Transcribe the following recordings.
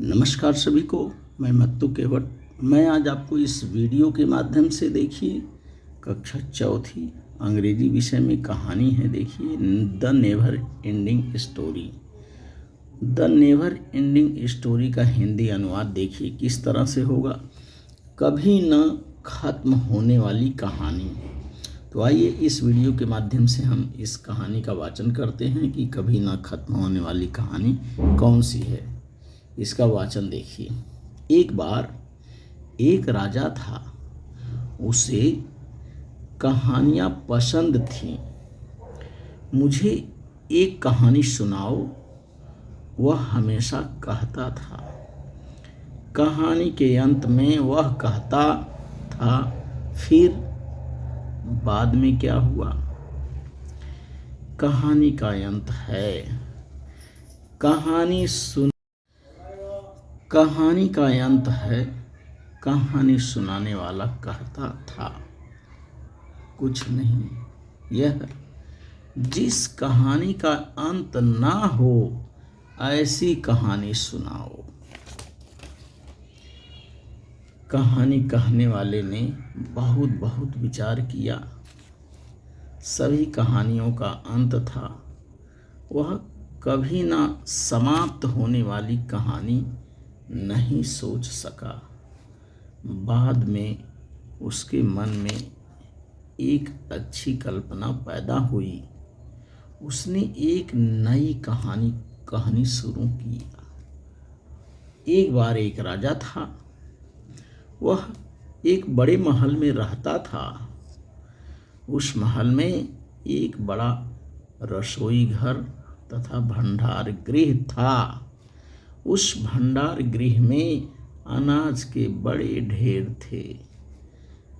नमस्कार सभी को, मैं मत्तू केवट। मैं आज आपको इस वीडियो के माध्यम से देखिए कक्षा चौथी अंग्रेजी विषय में कहानी है। देखिए the never ending story. The never ending story का हिंदी अनुवाद देखिए किस तरह से होगा, कभी न खत्म होने वाली कहानी। तो आइए इस वीडियो के माध्यम से हम इस कहानी का वाचन करते हैं कि कभी न खत्म होने वाली कहानी कौन सी है। इसका वाचन देखिए। एक बार एक राजा था, उसे कहानियाँ पसंद थीं। मुझे एक कहानी सुनाओ, वह हमेशा कहता था। कहानी के अंत में वह कहता था, फिर बाद में क्या हुआ? कहानी का अंत है। कहानी का अंत है। कहानी सुनाने वाला कहता था, कुछ नहीं, यह जिस कहानी का अंत ना हो ऐसी कहानी सुनाओ। कहानी कहने वाले ने बहुत बहुत विचार किया। सभी कहानियों का अंत था। वह कभी ना समाप्त होने वाली कहानी नहीं सोच सका। बाद में उसके मन में एक अच्छी कल्पना पैदा हुई। उसने एक नई कहानी कहनी शुरू की। एक बार एक राजा था। वह एक बड़े महल में रहता था। उस महल में एक बड़ा रसोई घर तथा भंडार गृह था। उस भंडार गृह में अनाज के बड़े ढेर थे।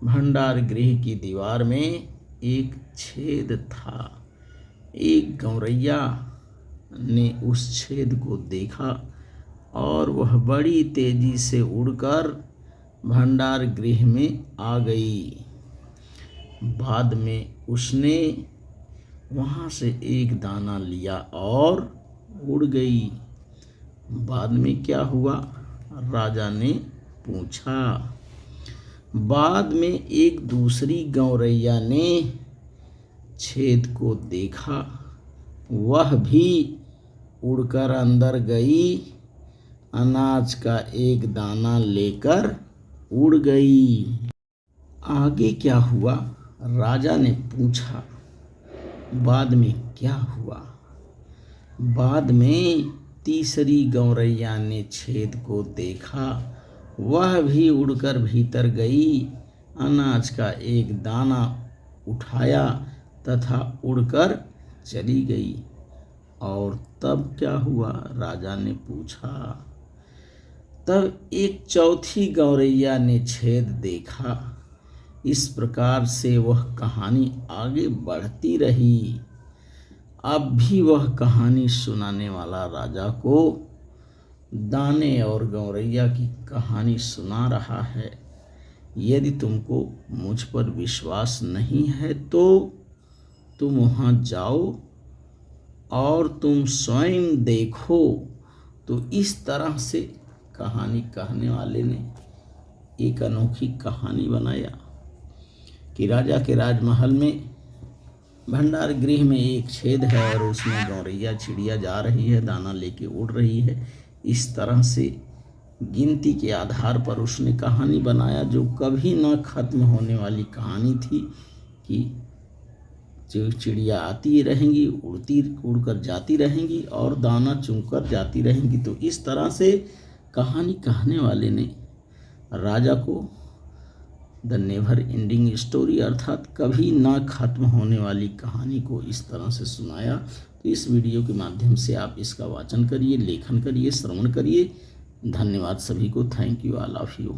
भंडार गृह की दीवार में एक छेद था। एक गौरैया ने उस छेद को देखा और वह बड़ी तेजी से उड़कर भंडार गृह में आ गई। बाद में उसने वहाँ से एक दाना लिया और उड़ गई। बाद में क्या हुआ? राजा ने पूछा। बाद में एक दूसरी गौरैया ने छेद को देखा। वह भी उड़कर अंदर गई, अनाज का एक दाना लेकर उड़ गई। आगे क्या हुआ? राजा ने पूछा। बाद में क्या हुआ? बाद में तीसरी गौरैया ने छेद को देखा। वह भी उड़कर भीतर गई, अनाज का एक दाना उठाया तथा उड़कर चली गई। और तब क्या हुआ? राजा ने पूछा। तब एक चौथी गौरैया ने छेद देखा। इस प्रकार से वह कहानी आगे बढ़ती रही। अब भी वह कहानी सुनाने वाला राजा को दाने और गौरैया की कहानी सुना रहा है। यदि तुमको मुझ पर विश्वास नहीं है तो तुम वहाँ जाओ और तुम स्वयं देखो। तो इस तरह से कहानी कहने वाले ने एक अनोखी कहानी बनाया कि राजा के राजमहल में भंडार गृह में एक छेद है और उसमें गौरैया चिड़िया जा रही है, दाना लेके उड़ रही है। इस तरह से गिनती के आधार पर उसने कहानी बनाया जो कभी ना खत्म होने वाली कहानी थी कि जो चिड़िया आती रहेंगी, उड़कर जाती रहेंगी और दाना चुनकर जाती रहेंगी। तो इस तरह से कहानी कहने वाले ने राजा को द नेवर एंडिंग स्टोरी अर्थात कभी ना खत्म होने वाली कहानी को इस तरह से सुनाया। तो इस वीडियो के माध्यम से आप इसका वाचन करिए, लेखन करिए, श्रवण करिए। धन्यवाद सभी को। Thank you, all of you.